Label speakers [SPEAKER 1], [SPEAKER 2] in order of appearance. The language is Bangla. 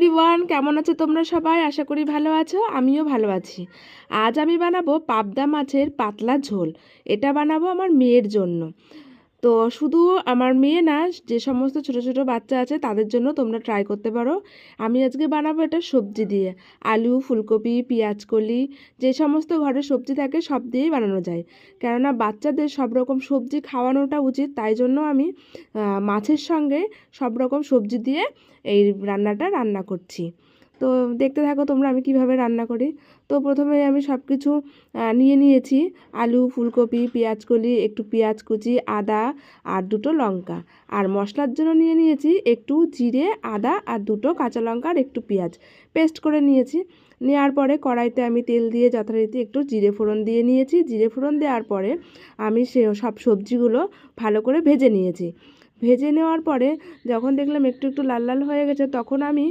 [SPEAKER 1] এভরিওয়ান, কেমন আছো তোমরা সবাই? আশা করি ভালো আছো, আমিও ভালো আছি। আজ আমি বানাবো পাবদা মাছের পাতলা ঝোল। এটা বানাবো আমার মেয়ের জন্য। তো শুধু আমার মেয়ে না, যে সমস্ত ছোট ছোট বাচ্চা আছে তাদের জন্য তোমরা ট্রাই করতে পারো। আমি আজকে বানাবো এটা সবজি দিয়ে, আলু, ফুলকপি, পেঁয়াজকলি, যে সমস্ত ঘরে সবজি থাকে সব দিয়েই বানানো যায়। কেননা বাচ্চাদের সব রকম সবজি খাওয়ানোটা উচিত, তাই জন্য আমি মাছের সঙ্গে সব রকম সবজি দিয়ে এই রান্নাটা রান্না করছি। তো দেখতে থাকো তোমরা আমি কিভাবে রান্না করি। তো প্রথমে আমি সব কিছু নিয়ে নিয়েছি। আলু, ফুলকপি, পেঁয়াজকলি, একটু পেঁয়াজ কুচি, আদা আর দুটো লঙ্কা। আর মশলার জন্য নিয়ে নিয়েছি একটু জিরে, আদা আর দুটো কাঁচা লঙ্কা আর একটু পেঁয়াজ পেস্ট করে নিয়েছি। নেওয়ার পরে কড়াইতে আমি তেল দিয়ে যথারীতি একটু জিরে ফোড়ন দিয়ে নিয়েছি। জিরে ফোড়ন দেওয়ার পরে আমি সব সবজিগুলো ভালো করে ভেজে নিয়েছি। ভেজে নেওয়ার পরে যখন দেখলাম একটু একটু লাল লাল হয়ে গেছে, তখন আমি